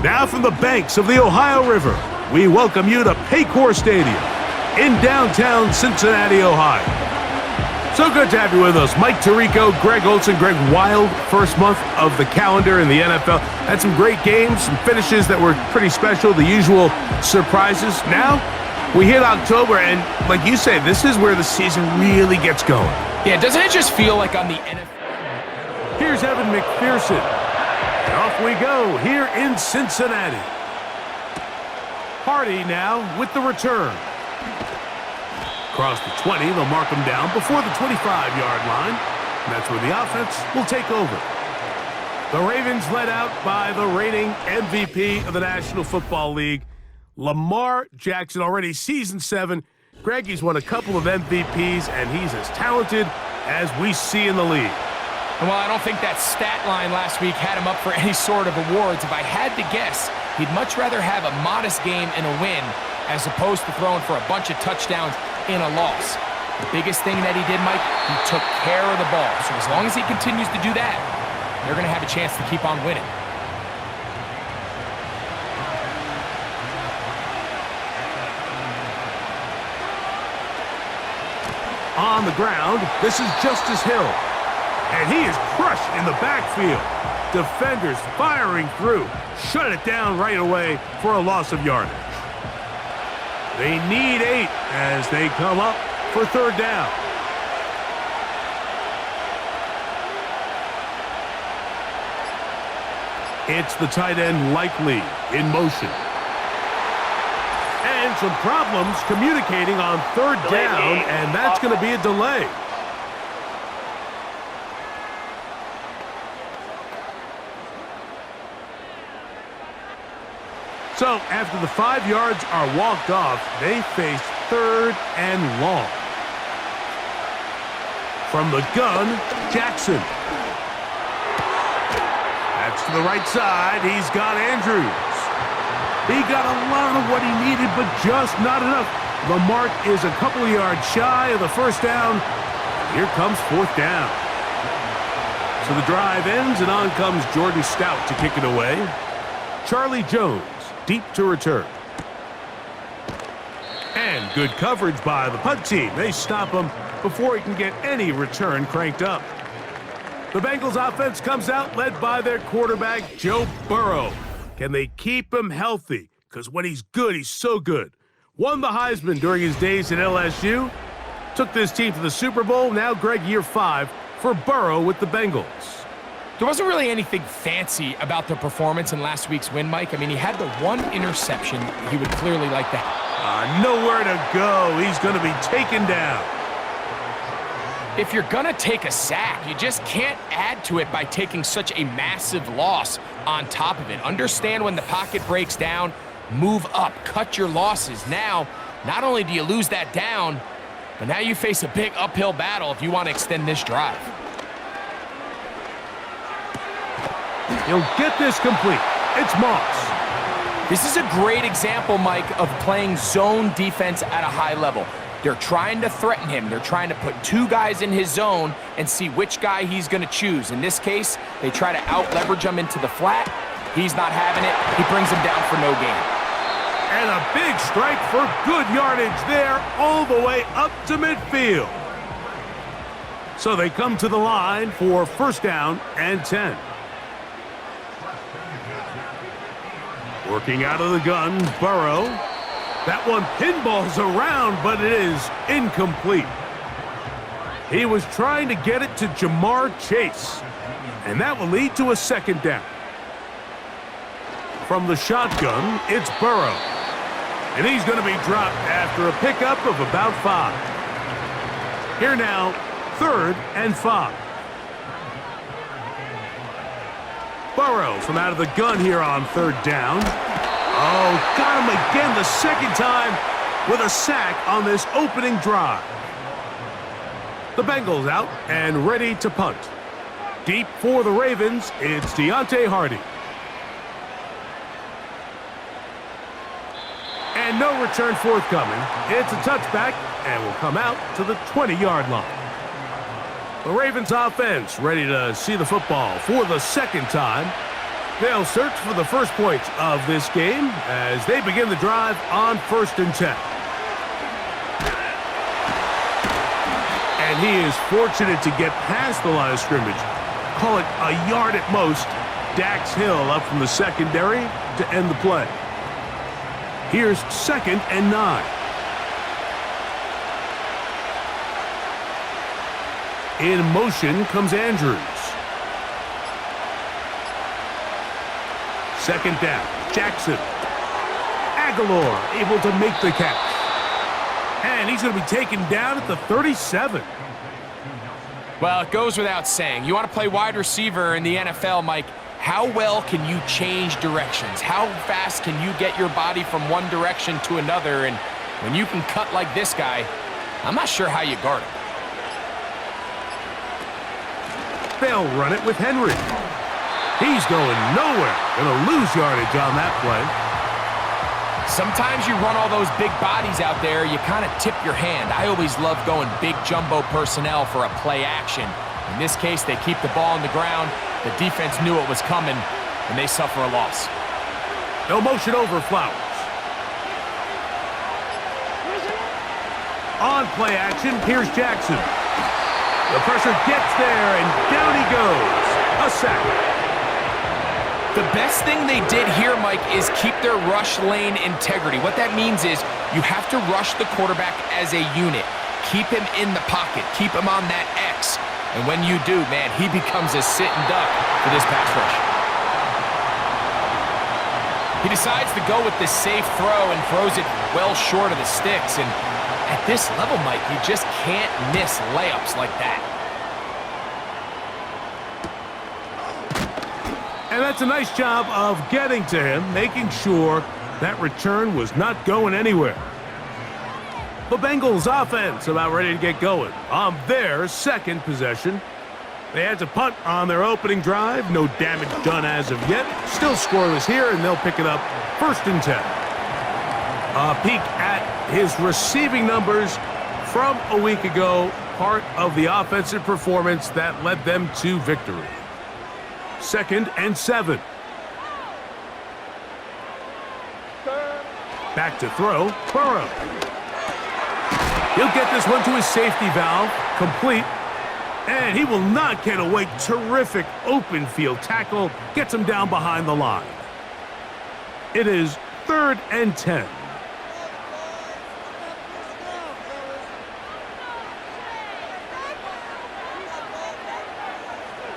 Now from the banks of the Ohio River, we welcome you to Paycor Stadium in downtown Cincinnati, Ohio. So good to have you with us. Mike Tirico, Greg Olson. Greg, wild first month of the calendar in the NFL. Had some great games, some finishes that were pretty special, the usual surprises. Now we hit October, and like you say, this is where the season really gets going. Yeah, doesn't it just feel like on the NFL? Here's Evan McPherson. And off we go here in Cincinnati. Hardy now with the return. Across the 20, they'll mark him down before the 25-yard line. And that's where the offense will take over. The Ravens led out by the reigning MVP of the National Football League, Lamar Jackson, already season 7. Greg, he's won a couple of MVPs, and he's as talented as we see in the league. And while I don't think that stat line last week had him up for any sort of awards, if I had to guess, he'd much rather have a modest game and a win as opposed to throwing for a bunch of touchdowns in a loss. The biggest thing that he did, Mike, he took care of the ball. So as long as he continues to do that, they're going to have a chance to keep on winning. On the ground, this is Justice Hill. And he is crushed in the backfield. Defenders firing through. Shut it down right away for a loss of yardage. They need 8 as they come up for third down. It's the tight end Likely in motion. And some problems communicating on third down, and that's going to be a delay. So after the 5 yards are walked off, they face third and long. From the gun, Jackson. That's to the right side. He's got Andrews. He got a lot of what he needed, but just not enough. The mark is a couple of yards shy of the first down. Here comes fourth down. So the drive ends, and on comes Jordan Stout to kick it away. Charlie Jones deep to return. And good coverage by the punt team. They stop him before he can get any return cranked up. The Bengals offense comes out led by their quarterback, Joe Burrow. Can they keep him healthy? Because when he's good, he's so good. Won the Heisman during his days at LSU. Took this team to the Super Bowl. Now, Greg, year 5 for Burrow with the Bengals. There wasn't really anything fancy about the performance in last week's win, Mike. I mean, he had the one interception he would clearly like to have. Nowhere to go. He's going to be taken down. If you're going to take a sack, you just can't add to it by taking such a massive loss on top of it. Understand when the pocket breaks down, move up, cut your losses. Now, not only do you lose that down, but now you face a big uphill battle if you want to extend this drive. He'll get this complete. It's Moss. This is a great example, Mike, of playing zone defense at a high level. They're trying to threaten him. They're trying to put 2 guys in his zone and see which guy he's going to choose. In this case, they try to out-leverage him into the flat. He's not having it. He brings him down for no gain. And a big strike for good yardage there all the way up to midfield. So they come to the line for first down and 10. Working out of the gun, Burrow. That one pinballs around, but it is incomplete. He was trying to get it to Jamar Chase, and that will lead to a second down. From the shotgun, it's Burrow, and he's going to be dropped after a pickup of about 5. Here now, third and 5. Burrow from out of the gun here on third down. Oh, got him again the second time with a sack on this opening drive. The Bengals out and ready to punt. Deep for the Ravens, it's Deontay Hardy. And no return forthcoming. It's a touchback and will come out to the 20-yard line. The Ravens offense ready to see the football for the second time. They'll search for the first points of this game as they begin the drive on 1st and 10. And he is fortunate to get past the line of scrimmage. Call it a yard at most. Dax Hill up from the secondary to end the play. Here's 2nd and 9. In motion comes Andrews. 2nd down, Jackson. Aguilar able to make the catch. And he's going to be taken down at the 37. Well, it goes without saying. You want to play wide receiver in the NFL, Mike. How well can you change directions? How fast can you get your body from one direction to another? And when you can cut like this guy, I'm not sure how you guard him. They'll run it with Henry. He's going nowhere. Going to lose yardage on that play. Sometimes you run all those big bodies out there, you kind of tip your hand. I always love going big jumbo personnel for a play action. In this case, they keep the ball on the ground. The defense knew it was coming, and they suffer a loss. No motion over Flowers. On play action, here's Jackson. The pressure gets there, and down he goes. A sack. The best thing they did here, Mike, is keep their rush lane integrity. What that means is you have to rush the quarterback as a unit. Keep him in the pocket. Keep him on that X. And when you do, man, he becomes a sitting duck for this pass rush. He decides to go with this safe throw and throws it well short of the sticks. And at this level, Mike, you just can't miss layups like that. And that's a nice job of getting to him, making sure that return was not going anywhere. The Bengals offense about ready to get going on their 2nd possession. They had to punt on their opening drive. No damage done as of yet. Still scoreless here, and they'll pick it up 1st and 10. A peek at his receiving numbers from a week ago, part of the offensive performance that led them to victory. 2nd and 7. Back to throw, Burrow. He'll get this one to his safety valve, complete, and he will not get away. Terrific open field tackle, gets him down behind the line. It is 3rd and 10.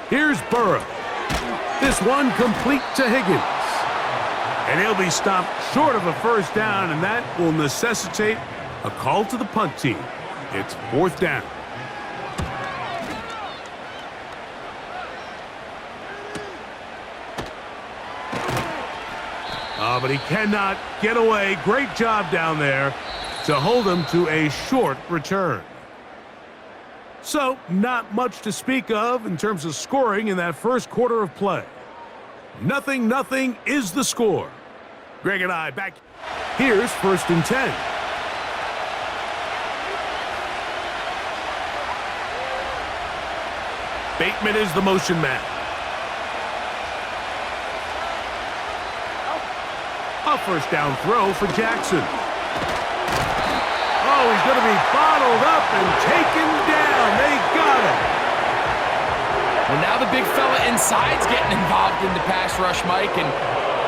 Here's Burrow. This one complete to Higgins. And he'll be stopped short of a 1st down, and that will necessitate a call to the punt team. It's 4th down. Oh, but he cannot get away. Great job down there to hold him to a short return. So, not much to speak of in terms of scoring in that first quarter of play. 0-0 is the score. Greg and I back. Here's 1st and 10. Bateman is the motion man. A 1st down throw for Jackson. Oh, he's going to be bottled up and taken down. They got him. Well, now the big fella inside's getting involved in the pass rush, Mike, and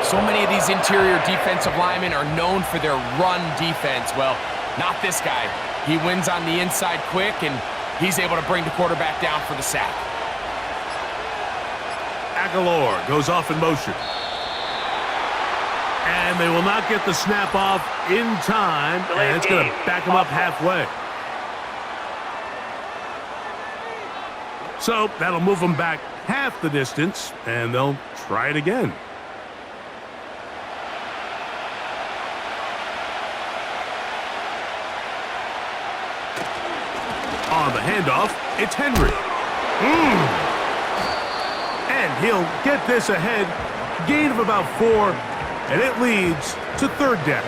so many of these interior defensive linemen are known for their run defense. Well, not this guy. He wins on the inside quick, and he's able to bring the quarterback down for the sack. Aguilar goes off in motion. And they will not get the snap off in time, and it's going to back him up halfway. So that'll move them back half the distance, and they'll try it again. On the handoff, it's Henry. And he'll get this ahead, gain of about 4, and it leads to 3rd down.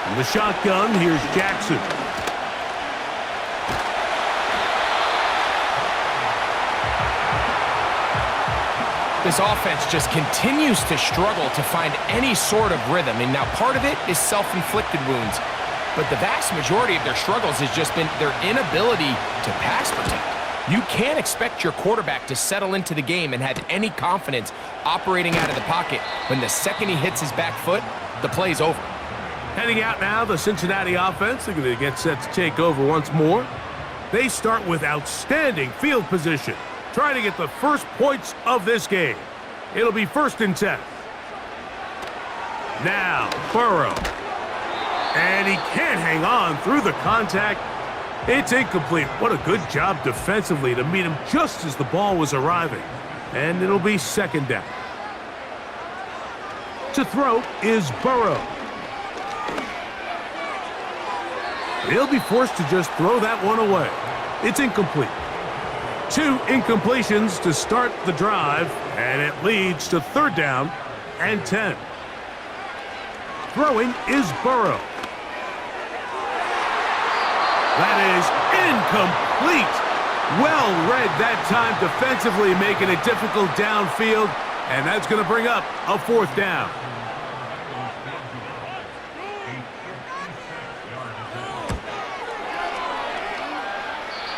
From the shotgun, here's Jackson. This offense just continues to struggle to find any sort of rhythm. And now part of it is self-inflicted wounds, but the vast majority of their struggles has just been their inability to pass protect. You can't expect your quarterback to settle into the game and have any confidence operating out of the pocket when the second he hits his back foot, the play's over. Heading out now, the Cincinnati offense. They're going to get set to take over once more. They start with outstanding field position, trying to get the first points of this game. It'll be 1st and 10. Now, Burrow. And he can't hang on through the contact. It's incomplete. What a good job defensively to meet him just as the ball was arriving. And it'll be 2nd down. To throw is Burrow. He'll be forced to just throw that one away. It's incomplete. 2 incompletions to start the drive, and it leads to 3rd down and 10. Throwing is Burrow. That is incomplete. Well read that time defensively, making it difficult downfield, and that's going to bring up a 4th down.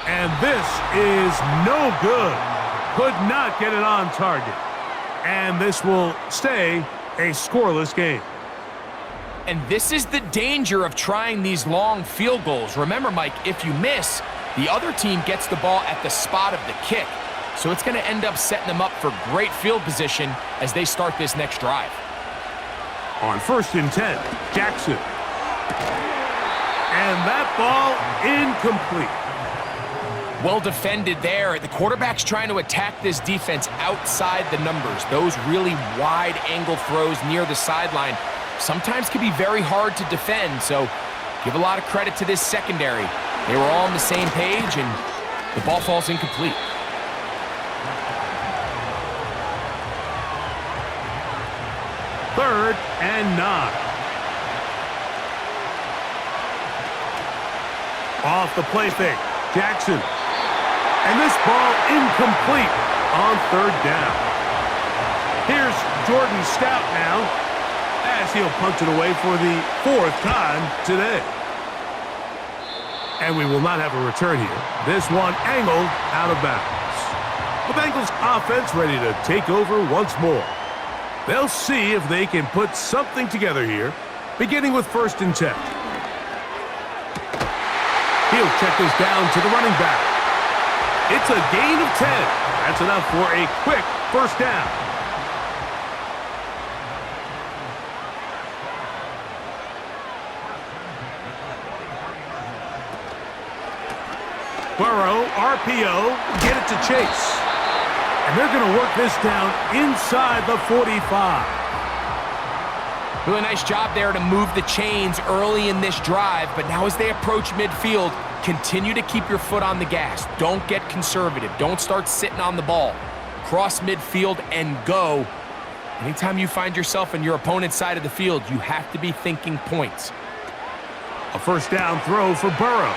And this is no good. Could not get it on target. And this will stay a scoreless game. And this is the danger of trying these long field goals. Remember, Mike, if you miss, the other team gets the ball at the spot of the kick. So it's going to end up setting them up for great field position as they start this next drive. On 1st and 10, Jackson. And that ball incomplete. Well defended there. The quarterback's trying to attack this defense outside the numbers. Those really wide angle throws near the sideline sometimes can be very hard to defend, so give a lot of credit to this secondary. They were all on the same page, and the ball falls incomplete. Third and 9. Off the play fake, Jackson. And this ball incomplete on 3rd down. Here's Jordan Stout now, as he'll punt it away for the 4th time today. And we will not have a return here. This one angled out of bounds. The Bengals offense ready to take over once more. They'll see if they can put something together here, beginning with 1st and 10. He'll check this down to the running back. It's a gain of 10. That's enough for a quick 1st down. Burrow, RPO, get it to Chase. And they're going to work this down inside the 45. Really nice job there to move the chains early in this drive, but now as they approach midfield, continue to keep your foot on the gas. Don't get conservative. Don't start sitting on the ball. Cross midfield and go. Anytime you find yourself on your opponent's side of the field, you have to be thinking points. A 1st down throw for Burrow.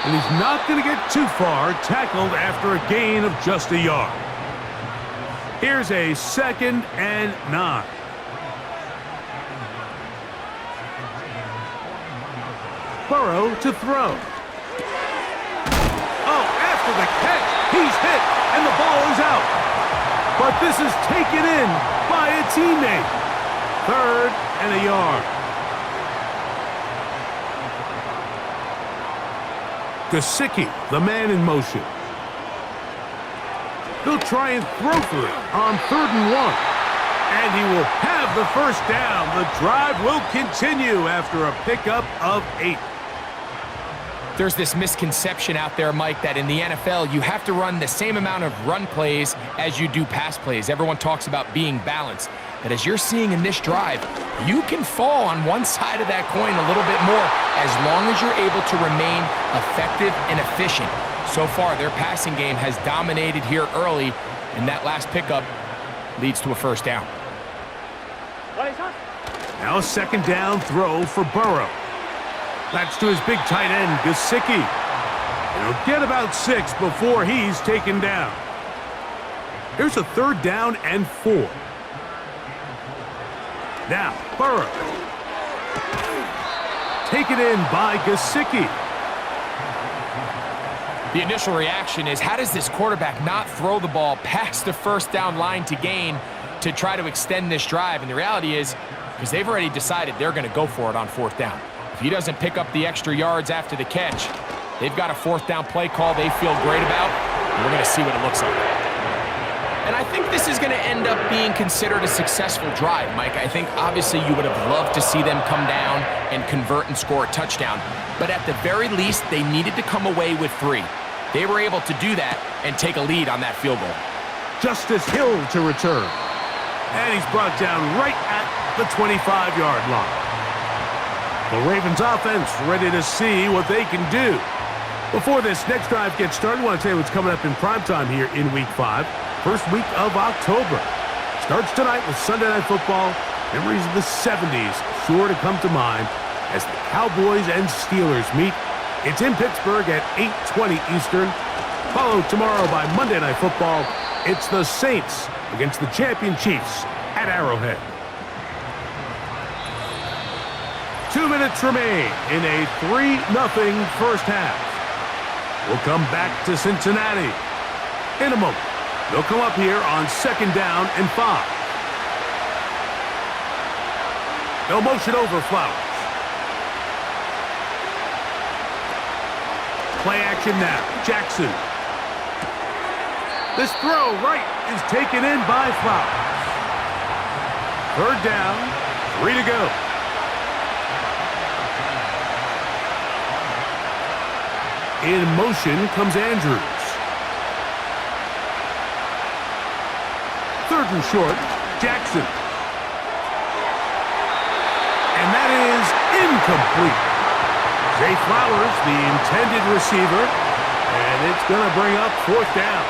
And he's not going to get too far, tackled after a gain of just a yard. Here's a 2nd and 9. Burrow to throw. Oh, after the catch, he's hit, and the ball is out. But this is taken in by a teammate. 3rd and a yard. Gesicki, the man in motion. He'll try and throw for it on 3rd and 1. And he will have the 1st down. The drive will continue after a pickup of 8. There's this misconception out there, Mike, that in the NFL, you have to run the same amount of run plays as you do pass plays. Everyone talks about being balanced. But as you're seeing in this drive, you can fall on one side of that coin a little bit more as long as you're able to remain effective and efficient. So far, their passing game has dominated here early, and that last pickup leads to a 1st down. Now a 2nd down throw for Burrow. That's to his big tight end, Gesicki. And he'll get about 6 before he's taken down. Here's a 3rd down and 4. Now, Burrow. Taken in by Gesicki. The initial reaction is, how does this quarterback not throw the ball past the 1st down line to gain to try to extend this drive? And the reality is, because they've already decided they're going to go for it on 4th down. If he doesn't pick up the extra yards after the catch, they've got a 4th down play call they feel great about, and we're going to see what it looks like. And I think this is going to end up being considered a successful drive, Mike. I think obviously you would have loved to see them come down and convert and score a touchdown, but at the very least, they needed to come away with 3. They were able to do that and take a lead on that field goal. Justice Hill to return. And he's brought down right at the 25-yard line. The Ravens offense ready to see what they can do. Before this next drive gets started, I want to tell you what's coming up in primetime here in Week 5. First week of October. Starts tonight with Sunday Night Football. Memories of the 70s sure to come to mind as the Cowboys and Steelers meet. It's in Pittsburgh at 8:20 Eastern. Followed tomorrow by Monday Night Football. It's the Saints against the champion Chiefs at Arrowhead. 2 minutes remain in a 3-0 first half. We'll come back to Cincinnati in a moment. They'll come up here on 2nd down and 5. They'll motion over Flowers. Play action now. Jackson. This throw right is taken in by Flowers. 3rd down, 3 to go. In motion comes Andrews. 3rd and short, Jackson. And that is incomplete. Zay Flowers, the intended receiver, and it's going to bring up 4th down.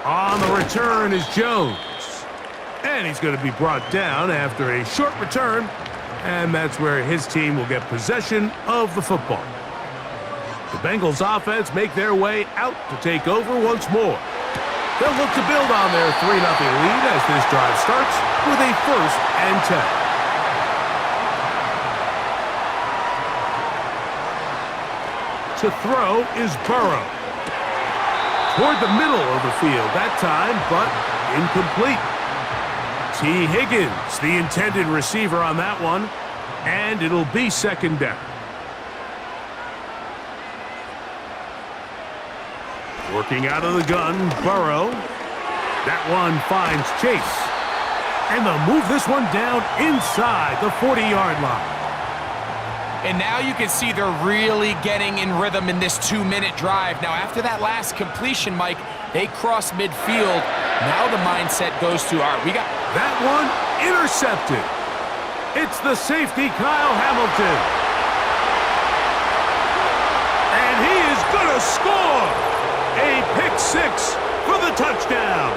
On the return is Jones. And he's going to be brought down after a short return, and that's where his team will get possession of the football. The Bengals offense make their way out to take over once more. They'll look to build on their 3-0 lead as this drive starts with a 1st and 10. To throw is Burrow. Toward the middle of the field that time, but incomplete. T. Higgins, the intended receiver on that one, and it'll be 2nd down. Working out of the gun, Burrow. That one finds Chase. And they'll move this one down inside the 40-yard line. And now you can see they're really getting in rhythm in this 2-minute drive. Now, after that last completion, Mike, they cross midfield. Now the mindset goes to, all right, we got... That one intercepted. It's the safety, Kyle Hamilton. And he is going to score. A pick 6 for the touchdown.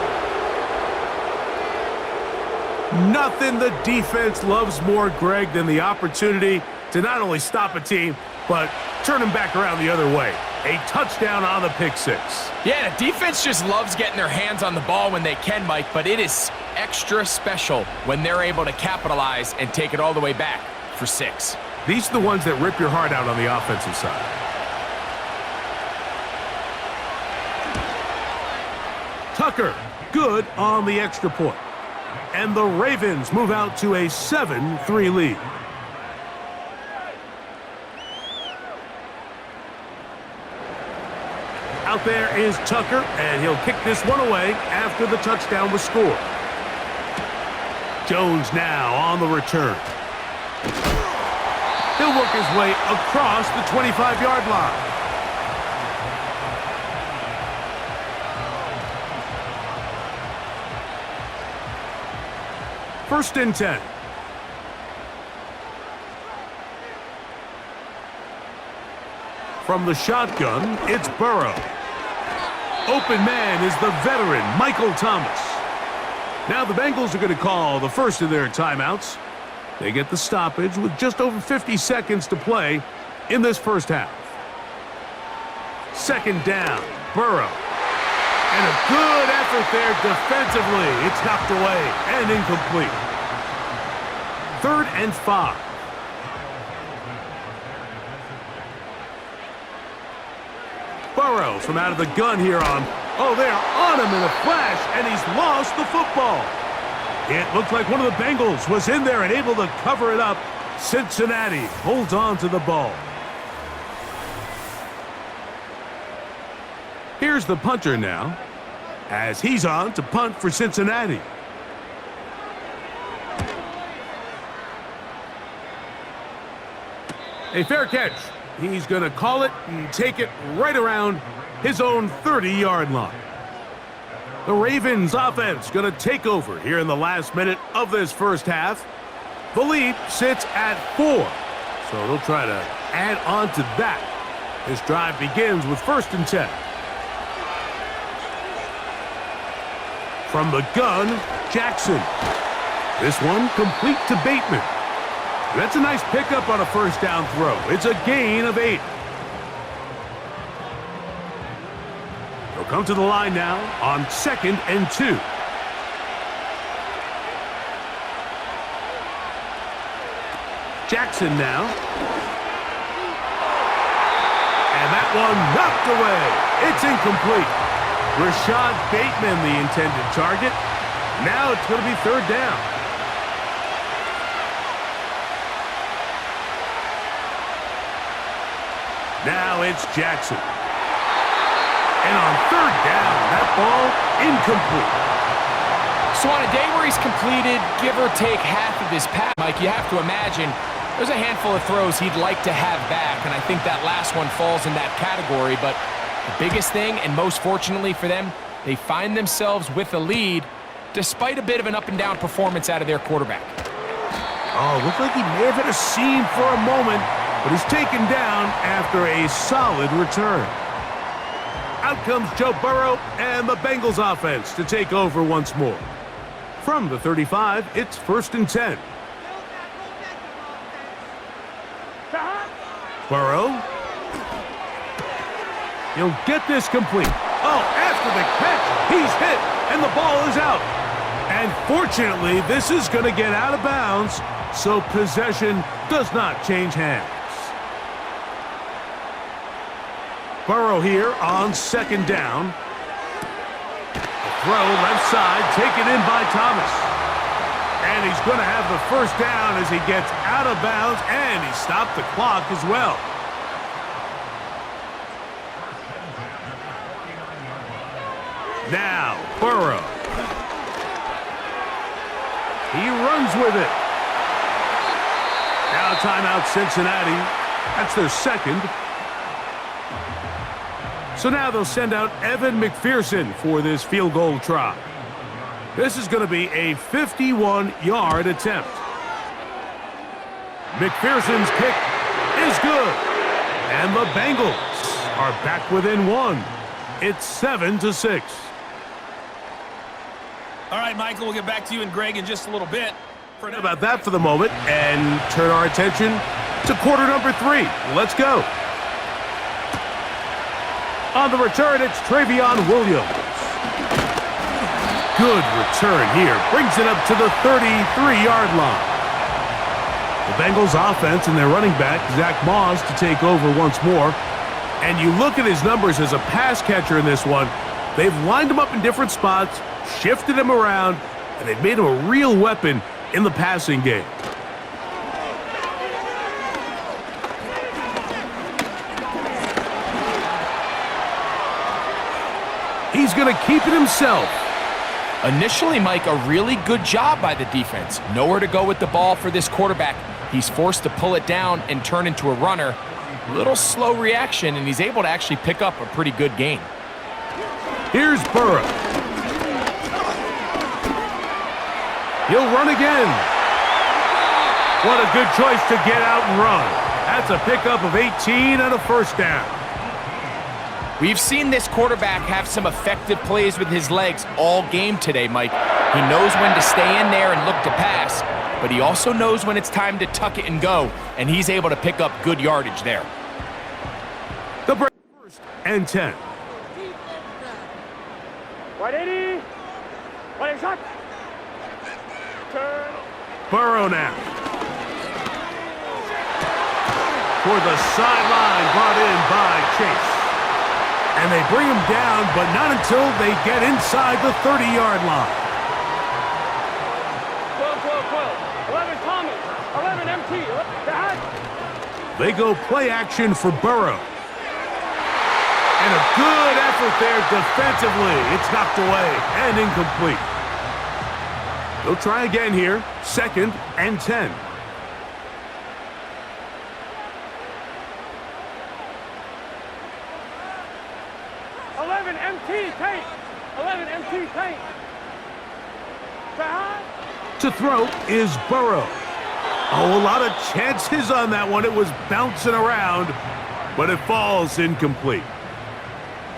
Nothing the defense loves more, Greg, than the opportunity to not only stop a team, but turn them back around the other way. A touchdown on the pick 6. Yeah, the defense just loves getting their hands on the ball when they can, Mike, but it is extra special when they're able to capitalize and take it all the way back for 6. These are the ones that rip your heart out on the offensive side. Tucker, good on the extra point. And the Ravens move out to a 7-3 lead. Out there is Tucker, and he'll kick this one away after the touchdown was scored. Jones now on the return. He'll work his way across the 25-yard line. First and 10. From the shotgun, it's Burrow. Open man is the veteran, Michael Thomas. Now the Bengals are going to call the first of their timeouts. They get the stoppage with just over 50 seconds to play in this first half. Second down, Burrow. And a good effort there defensively. It's knocked away and incomplete. 3rd and 5. Burrow from out of the gun here on. Oh, they are on him in a flash, and he's lost the football. It looked like one of the Bengals was in there and able to cover it up. Cincinnati holds on to the ball. Here's the punter now, as he's on to punt for Cincinnati. A fair catch. He's going to call it and take it right around his own 30-yard line. The Ravens offense going to take over here in the last minute of this first half. The lead sits at 4, so they'll try to add on to that. This drive begins with 1st and 10. From the gun, Jackson. This one complete to Bateman. That's a nice pickup on a 1st down throw. It's a gain of 8. They'll come to the line now on 2nd and 2. Jackson now. And that one knocked away. It's incomplete. Rashad Bateman, the intended target. Now it's going to be 3rd down. Now it's Jackson. And on 3rd down, that ball incomplete. So on a day where he's completed, give or take half of his pass, Mike, you have to imagine there's a handful of throws he'd like to have back, and I think that last one falls in that category. But the biggest thing, and most fortunately for them, they find themselves with a lead despite a bit of an up-and-down performance out of their quarterback. Oh, looked like he may have hit a seam for a moment, but he's taken down after a solid return. Out comes Joe Burrow and the Bengals offense to take over once more. From the 35, it's 1st and 10. Burrow. He'll get this complete. Oh, after the catch, he's hit, and the ball is out. And fortunately, this is going to get out of bounds, so possession does not change hands. Burrow here on 2nd down. The throw left side, taken in by Thomas. And he's going to have the 1st down as he gets out of bounds, and he stopped the clock as well. Now, Burrow. He runs with it. Now timeout Cincinnati. That's their 2nd. So now they'll send out Evan McPherson for this field goal try. This is going to be a 51-yard attempt. McPherson's kick is good. And the Bengals are back within 1. It's 7-6. All right, Michael, we'll get back to you and Greg in just a little bit. Forget about that for the moment and turn our attention to quarter number 3. Let's go. On the return, it's Travion Williams. Good return here. Brings it up to the 33-yard line. The Bengals offense and their running back, Zach Moss, to take over once more. And you look at his numbers as a pass catcher in this one. They've lined him up in different spots, shifted him around, and they've made him a real weapon in the passing game. He's going to keep it himself. Initially, Mike, a really good job by the defense. Nowhere to go with the ball for this quarterback. He's forced to pull it down and turn into a runner. Little slow reaction, and he's able to actually pick up a pretty good gain. Here's Burrow. He'll run again. What a good choice to get out and run. That's a pickup of 18 and a 1st down. We've seen this quarterback have some effective plays with his legs all game today, Mike. He knows when to stay in there and look to pass, but he also knows when it's time to tuck it and go, and he's able to pick up good yardage there. The break 1st and 10. Ready? Ready, shot. Turn. Burrow now. For the sideline, brought in by Chase. And they bring him down, but not until they get inside the 30-yard line. 12. 11 Thomas. 11 MT. They go play action for Burrow. And a good effort there defensively. It's knocked away and incomplete. They'll try again here. 2nd and 10. To throw is Burrow. Oh, a lot of chances on that one. It was bouncing around, but it falls incomplete.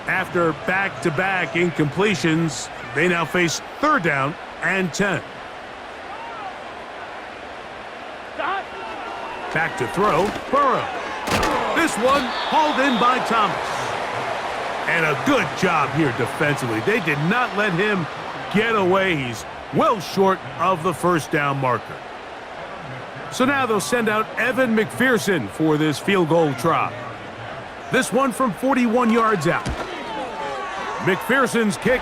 After back-to-back incompletions, they now face 3rd down and 10. Back to throw, Burrow. This one hauled in by Thomas. And a good job here defensively. They did not let him get away. He's well short of the 1st down marker. So now they'll send out Evan McPherson for this field goal try. This one from 41 yards out. McPherson's kick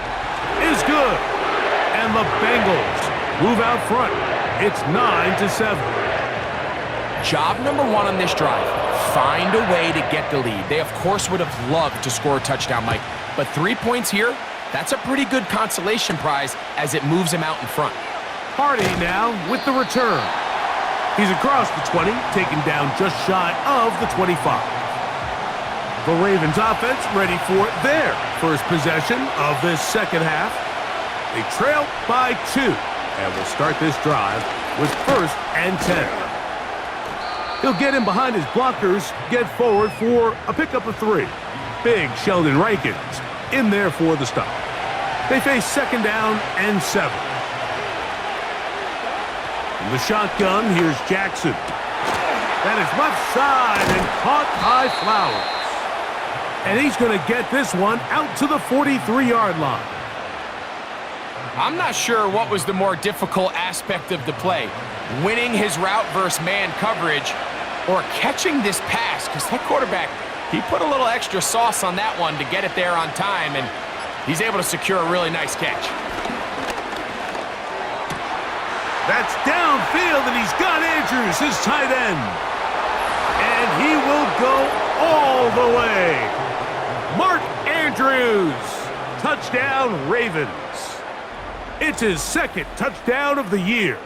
is good. And the Bengals move out front. It's 9-7. Job number 1 on this drive, find a way to get the lead. They, of course, would have loved to score a touchdown, Mike. But 3 points here, that's a pretty good consolation prize as it moves him out in front. Hardy now with the return. He's across the 20, taken down just shy of the 25. The Ravens offense ready for their first possession of this 2nd half. They trail by 2 and will start this drive with 1st and 10. He'll get in behind his blockers, get forward for a pickup of 3. Big Sheldon Rankins in there for the stop. They face 2nd down and 7. From the shotgun, here's Jackson. That is left side and caught by Flowers. And he's going to get this one out to the 43-yard line. I'm not sure what was the more difficult aspect of the play, winning his route versus man coverage or catching this pass, because that quarterback, he put a little extra sauce on that one to get it there on time, and he's able to secure a really nice catch. That's downfield, and he's got Andrews, his tight end. And he will go all the way. Mark Andrews, touchdown Ravens. It's his 2nd touchdown of the year.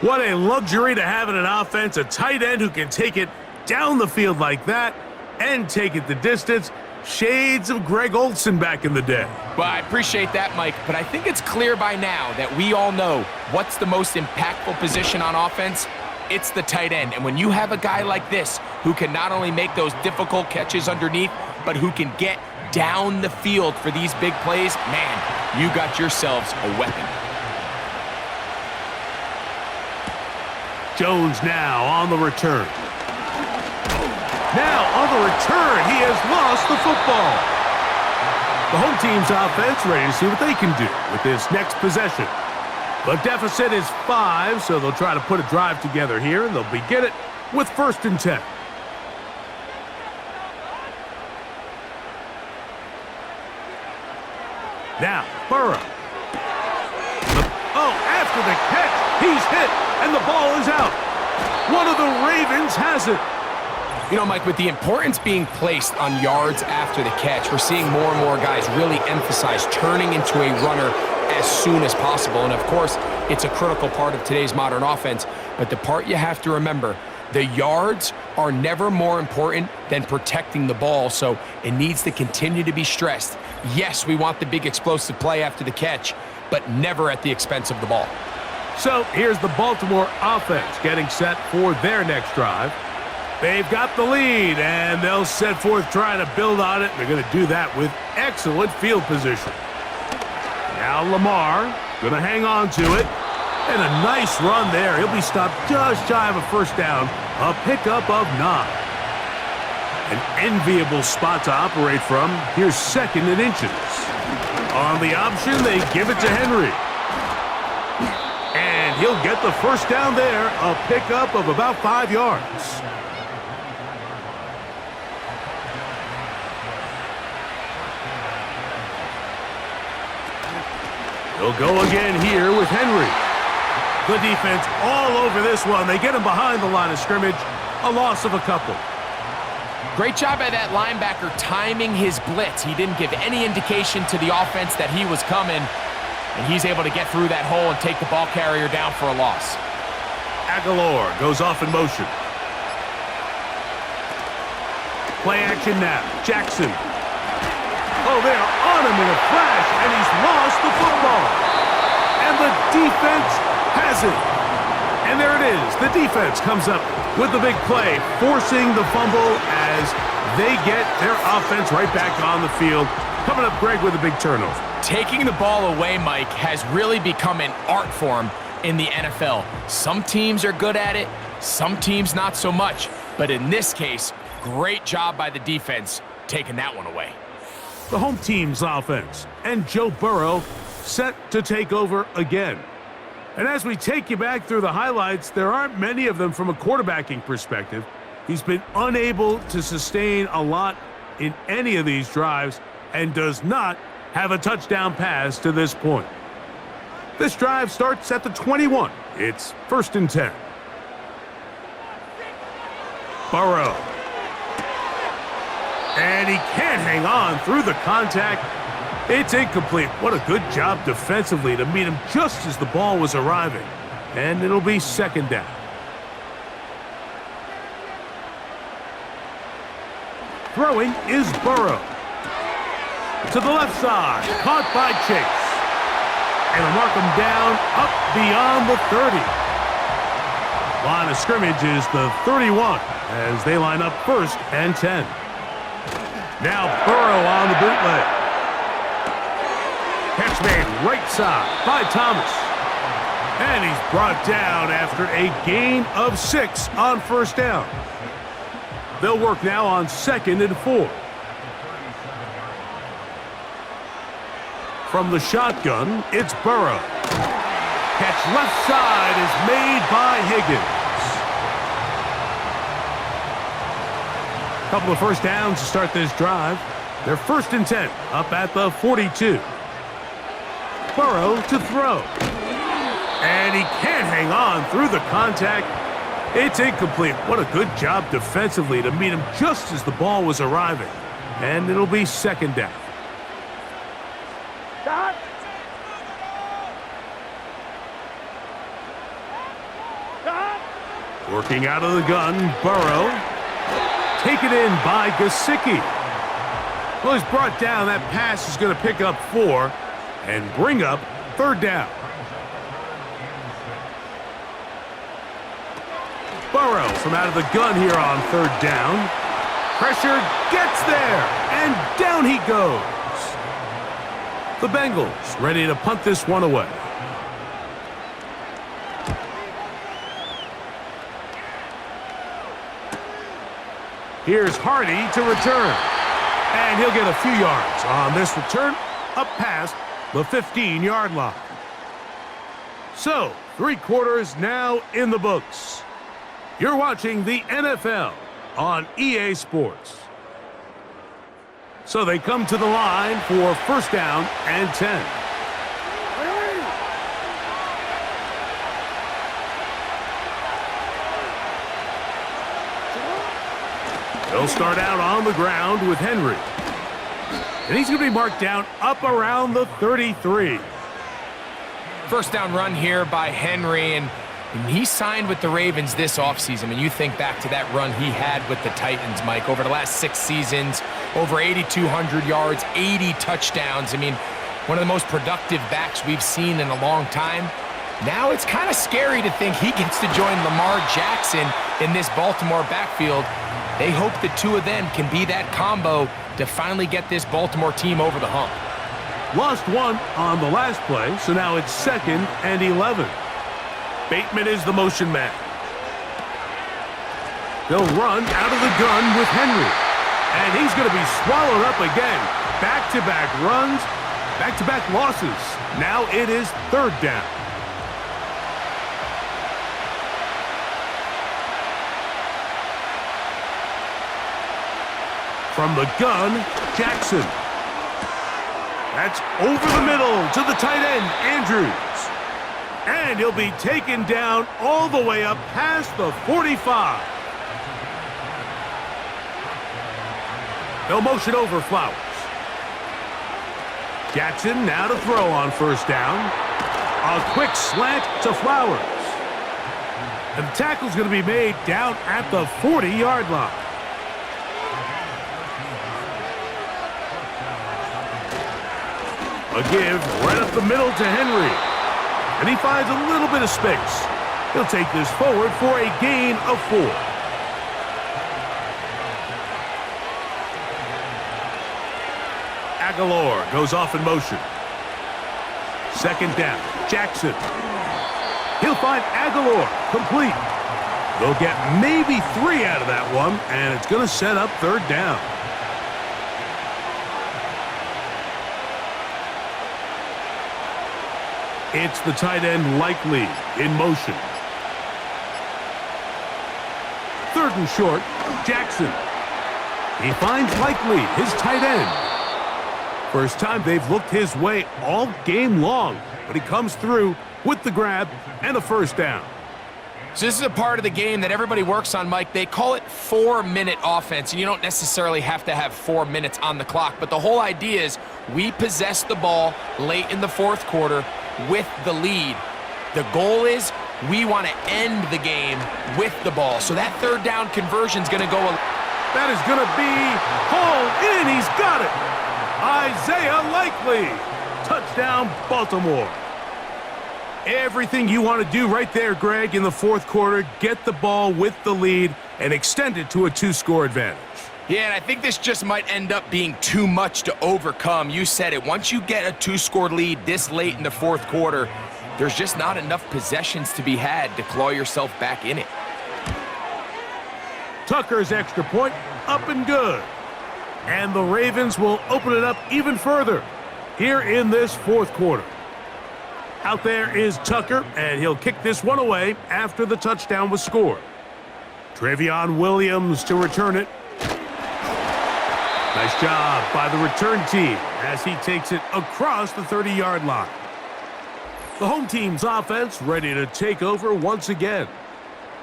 What a luxury to have in an offense, a tight end who can take it down the field like that and take it the distance. Shades of Greg Olsen back in the day. Well, I appreciate that, Mike, but I think it's clear by now that we all know what's the most impactful position on offense. It's the tight end. And when you have a guy like this who can not only make those difficult catches underneath, but who can get down the field for these big plays, man, you got yourselves a weapon. Jones now on the return. Now on the return, he has lost the football. The home team's offense ready to see what they can do with this next possession. The deficit is 5, so they'll try to put a drive together here, and they'll begin it with 1st and 10. Now, Burrow. After the catch, he's hit, and the ball is out. One of the Ravens has it. You know, Mike, with the importance being placed on yards after the catch, we're seeing more and more guys really emphasize turning into a runner as soon as possible. And, of course, it's a critical part of today's modern offense. But the part you have to remember, the yards are never more important than protecting the ball, so it needs to continue to be stressed. Yes, we want the big explosive play after the catch, but never at the expense of the ball. So here's the Baltimore offense getting set for their next drive. They've got the lead, and they'll set forth trying to build on it. They're going to do that with excellent field position. Now Lamar going to hang on to it. And a nice run there. He'll be stopped just shy of a 1st down. A pickup of 9. An enviable spot to operate from. Here's 2nd and inches. On the option, they give it to Henry. And he'll get the first down there, a pickup of about 5 yards. He'll go again here with Henry. The defense all over this one. They get him behind the line of scrimmage. A loss of a couple. Great job by that linebacker timing his blitz. He didn't give any indication to the offense that he was coming, and he's able to get through that hole and take the ball carrier down for a loss. Aguilar goes off in motion. Play action now. Jackson. Oh, they are on him in a flash, and he's lost the football. And the defense has it. And there it is. The defense comes up with the big play, forcing the fumble as they get their offense right back on the field. Coming up, Greg, with a big turnover. Taking the ball away, Mike, has really become an art form in the NFL. Some teams are good at it, some teams not so much. But in this case, great job by the defense taking that one away. The home team's offense, and Joe Burrow set to take over again. And as we take you back through the highlights, there aren't many of them from a quarterbacking perspective. He's been unable to sustain a lot in any of these drives and does not have a touchdown pass to this point. This drive starts at the 21. It's 1st and 10. Burrow. And he can't hang on through the contact. It's incomplete. What a good job defensively to meet him just as the ball was arriving. And it'll be 2nd down. Throwing is Burrow. To the left side. Caught by Chase. And they'll mark him down up beyond the 30. Line of scrimmage is the 31 as they line up 1st and 10. Now Burrow on the bootleg. Catch made right side by Thomas. And he's brought down after a gain of 6 on 1st down. They'll work now on 2nd and 4. From the shotgun, it's Burrow. Catch left side is made by Higgins. Couple of 1st downs to start this drive. They're 1st and 10, up at the 42. Burrow to throw. And he can't hang on through the contact. It's incomplete. What a good job defensively to meet him just as the ball was arriving. And it'll be 2nd down. Stop. Stop. Working out of the gun, Burrow. Taken in by Gesicki. Well, he's brought down. That pass is going to pick up 4 and bring up 3rd down. Burrow from out of the gun here on 3rd down. Pressure gets there, and down he goes. The Bengals ready to punt this one away. Here's Hardy to return. And he'll get a few yards on this return up past the 15-yard line. So, 3 quarters now in the books. You're watching the NFL on EA Sports. So they come to the line for 1st down and 10. They'll start out on the ground with Henry. And he's going to be marked down up around the 33. 1st down run here by Henry, and he signed with the Ravens this offseason. When you think back to that run he had with the Titans, Mike, over the last 6 seasons, over 8,200 yards, 80 touchdowns. I mean, one of the most productive backs we've seen in a long time. Now it's kind of scary to think he gets to join Lamar Jackson in this Baltimore backfield. They hope the 2 of them can be that combo to finally get this Baltimore team over the hump. Lost 1 on the last play, so now it's 2nd and 11. Bateman is the motion man. They'll run out of the gun with Henry. And he's going to be swallowed up again. Back-to-back runs, back-to-back losses. Now it is third down. From the gun, Jackson. That's over the middle to the tight end, Andrews. And he'll be taken down all the way up past the 45. They'll motion over Flowers. Jackson now to throw on first down. A quick slant to Flowers. And the tackle's going to be made down at the 40-yard line. A give right up the middle to Henry. And he finds a little bit of space. He'll take this forward for a gain of 4. Aguilar goes off in motion. Second down, Jackson. He'll find Aguilar complete. They'll get maybe 3 out of that one, and it's going to set up third down. It's the tight end Likely in motion. Third and short, Jackson. He finds Likely, his tight end. First time they've looked his way all game long, but he comes through with the grab and a first down. So this is a part of the game that everybody works on, Mike. They call it 4-minute offense, and you don't necessarily have to have 4 minutes on the clock, but the whole idea is we possess the ball late in the fourth quarter with the lead. The goal is we want to end the game with the ball. So that third down conversion is going to go. That is going to be hauled in. He's got it. Isaiah Likely. Touchdown, Baltimore. Everything you want to do right there, Greg, in the fourth quarter. Get the ball with the lead and extend it to a 2-score advantage. Yeah, and I think this just might end up being too much to overcome. You said it. Once you get a 2-score lead this late in the fourth quarter, there's just not enough possessions to be had to claw yourself back in it. Tucker's extra point up and good. And the Ravens will open it up even further here in this fourth quarter. Out there is Tucker, and he'll kick this one away after the touchdown was scored. Travion Williams to return it. Nice job by the return team as he takes it across the 30-yard line. The home team's offense ready to take over once again.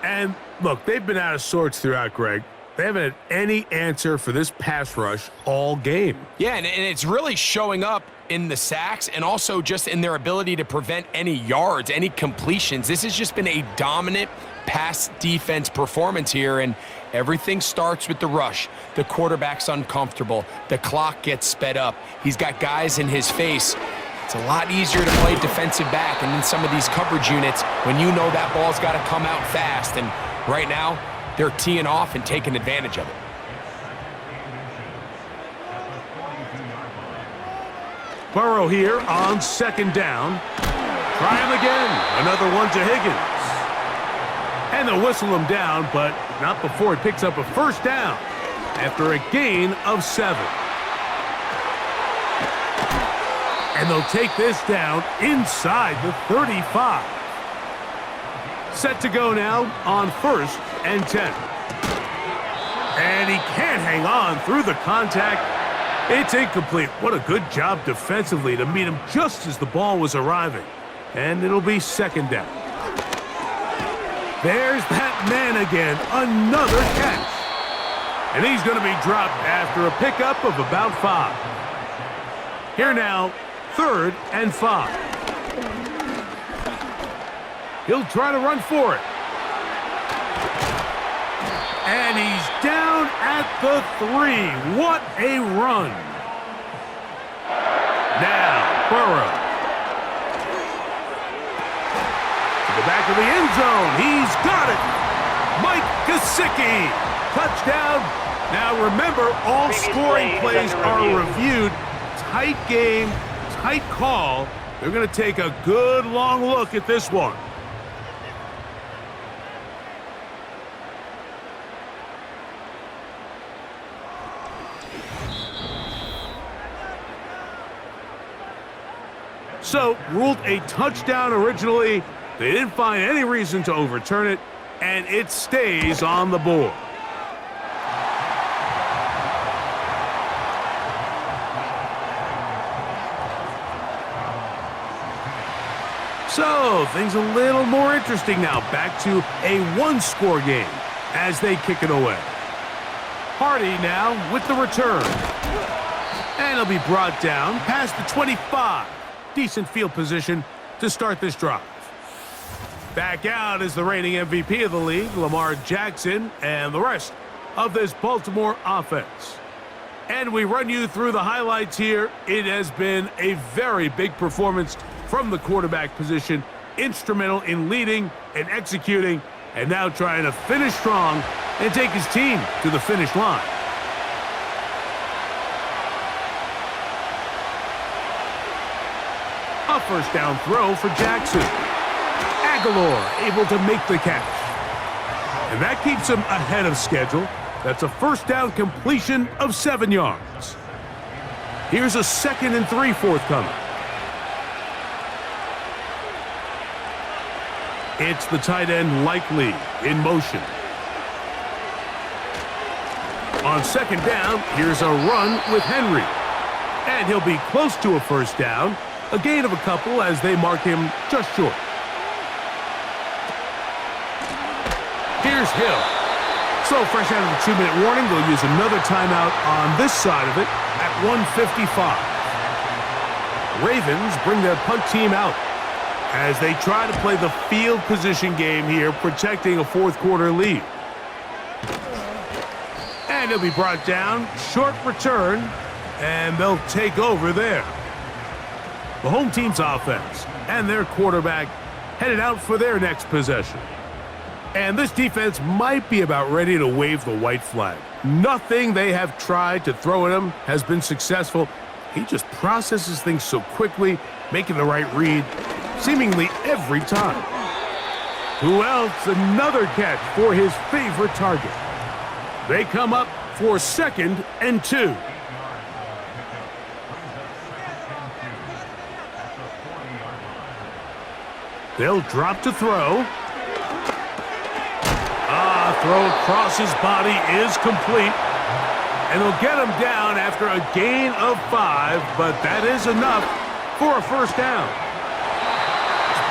And look, they've been out of sorts throughout, Greg. They haven't had any answer for this pass rush all game. Yeah, and it's really showing up in the sacks and also just in their ability to prevent any yards, any completions. This has just been a dominant pass defense performance here, and everything starts with the rush. The quarterback's uncomfortable. The clock gets sped up. He's got guys in his face. It's a lot easier to play defensive back and in some of these coverage units when you know that ball's got to come out fast. And right now, they're teeing off and taking advantage of it. Burrow here on second down. Try him again. Another one to Higgins. And they'll whistle him down, but not before he picks up a first down after a gain of 7. And they'll take this down inside the 35. Set to go now on 1st and 10. And he can't hang on through the contact. It's incomplete. What a good job defensively to meet him just as the ball was arriving. And it'll be second down. There's that man again. Another catch. And he's going to be dropped after a pickup of about 5. Here now, 3rd and 5. He'll try to run for it. And he's down at the 3. What a run. Now, Burrow. To the back of the end zone. He's got it. Mike Gesicki. Touchdown. Now, remember, all scoring plays are reviewed. Tight game, tight call. They're going to take a good long look at this one. So, ruled a touchdown originally. They didn't find any reason to overturn it, and it stays on the board. So, things a little more interesting now. Back to a one-score game as they kick it away. Hardy now with the return. And he'll be brought down past the 25. Decent field position to start this drive. Back out is the reigning MVP of the league, Lamar Jackson, and the rest of this Baltimore offense. And we run you through the highlights here. It has been a very big performance from the quarterback position, instrumental in leading and executing, and now trying to finish strong and take his team to the finish line. A first down throw for Jackson. Aguilar able to make the catch. And that keeps him ahead of schedule. That's a first down completion of 7 yards. Here's a 2nd and 3 forthcoming. It's the tight end Likely in motion. On 2nd down, here's a run with Henry. And he'll be close to a first down. A gain of a couple as they mark him just short. Here's Hill. So fresh out of the 2-minute warning, they'll use another timeout on this side of it at 1:55. Ravens bring their punt team out as they try to play the field position game here, protecting a fourth-quarter lead. And he'll be brought down. Short return, and they'll take over there. The home team's offense and their quarterback headed out for their next possession. And this defense might be about ready to wave the white flag. Nothing they have tried to throw at him has been successful. He just processes things so quickly, making the right read seemingly every time. Who else? Another catch for his favorite target. They come up for 2nd and 2. They'll drop to throw. Throw across his body is complete. And they'll get him down after a gain of 5, but that is enough for a first down.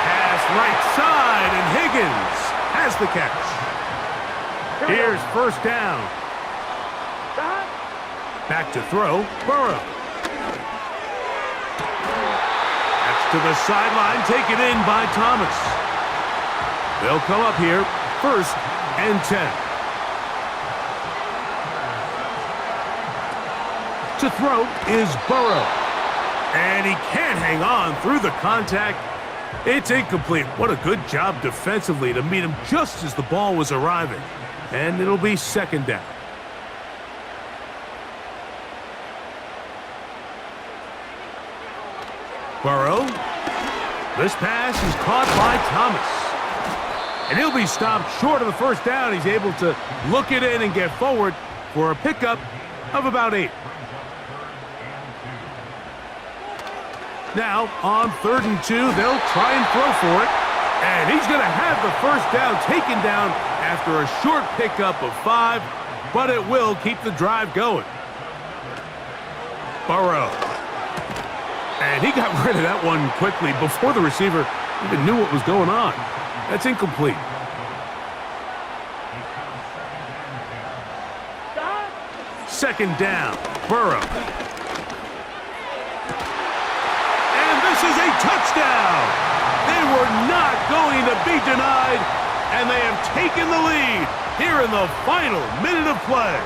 Pass right side, and Higgins has the catch. Here's first down. Back to throw, Burrow. That's to the sideline, taken in by Thomas. They'll come up here, 1st and 10. To throw is Burrow. And he can't hang on through the contact. It's incomplete. What a good job defensively to meet him just as the ball was arriving. And it'll be 2nd down. Burrow. This pass is caught by Thomas. And he'll be stopped short of the first down. He's able to look it in and get forward for a pickup of about 8. Now, on 3rd and 2, they'll try and throw for it. And he's going to have the first down taken down after a short pickup of 5, but it will keep the drive going. Burrow. And he got rid of that one quickly before the receiver even knew what was going on. That's incomplete. Second down, Burrow. And this is a touchdown. They were not going to be denied, and they have taken the lead here in the final minute of play.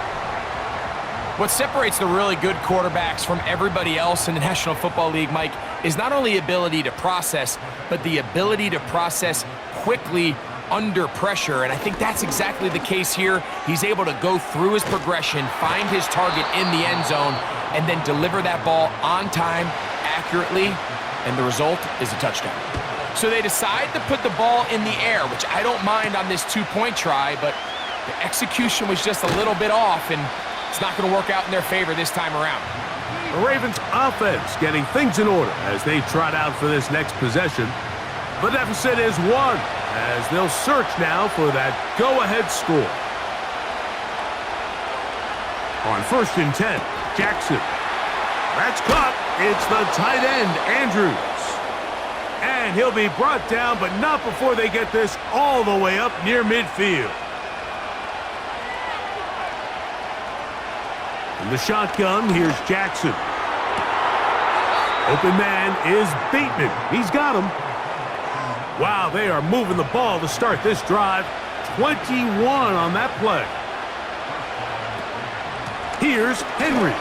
What separates the really good quarterbacks from everybody else in the National Football League, Mike, is not only ability to process, but the ability to process quickly under pressure. And I think that's exactly the case here. He's able to go through his progression, find his target in the end zone, and then deliver that ball on time, accurately, and the result is a touchdown. So they decide to put the ball in the air, which I don't mind on this 2-point try, but the execution was just a little bit off, and it's not going to work out in their favor this time around. The Ravens offense getting things in order as they trot out for this next possession. The deficit is 1 as they'll search now for that go-ahead score. On 1st and 10, Jackson. That's caught. It's the tight end, Andrews. And he'll be brought down, but not before they get this all the way up near midfield. In the shotgun, here's Jackson. Open man is Bateman. He's got him. Wow, they are moving the ball to start this drive. 21 on that play. Here's Henry.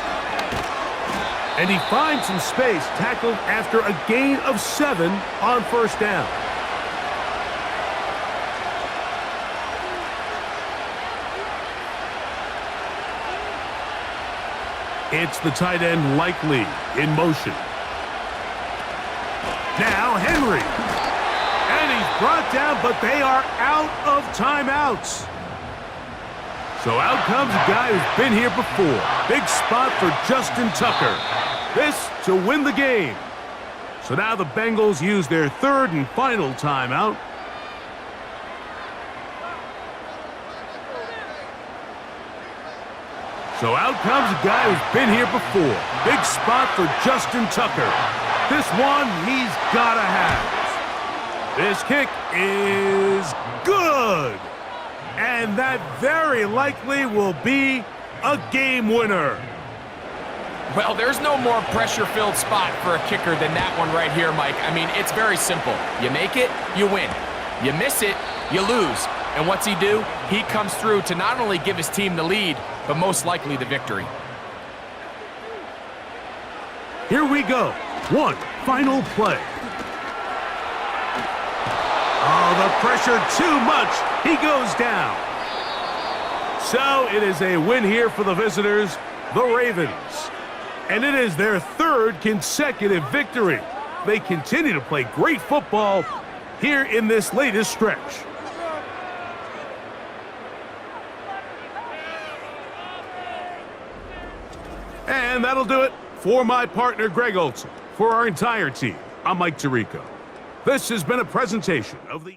And he finds some space, tackled after a gain of 7 on 1st down. It's the tight end Likely in motion. Now Henry. And he's brought down, but they are out of timeouts. So out comes a guy who's been here before. Big spot for Justin Tucker. This to win the game. So now the Bengals use their 3rd and final timeout. So out comes a guy who's been here before. Big spot for Justin Tucker. This one he's gotta have. This kick is good. And that very likely will be a game winner. Well, there's no more pressure-filled spot for a kicker than that one right here, Mike. I mean, it's very simple. You make it, you win. You miss it, you lose. And what's he do? He comes through to not only give his team the lead, but most likely the victory. Here we go. One final play. Oh, the pressure too much. He goes down. So it is a win here for the visitors, the Ravens. And it is their 3rd consecutive victory. They continue to play great football here in this latest stretch. And that'll do it for my partner, Greg Olson. For our entire team, I'm Mike Tirico. This has been a presentation of the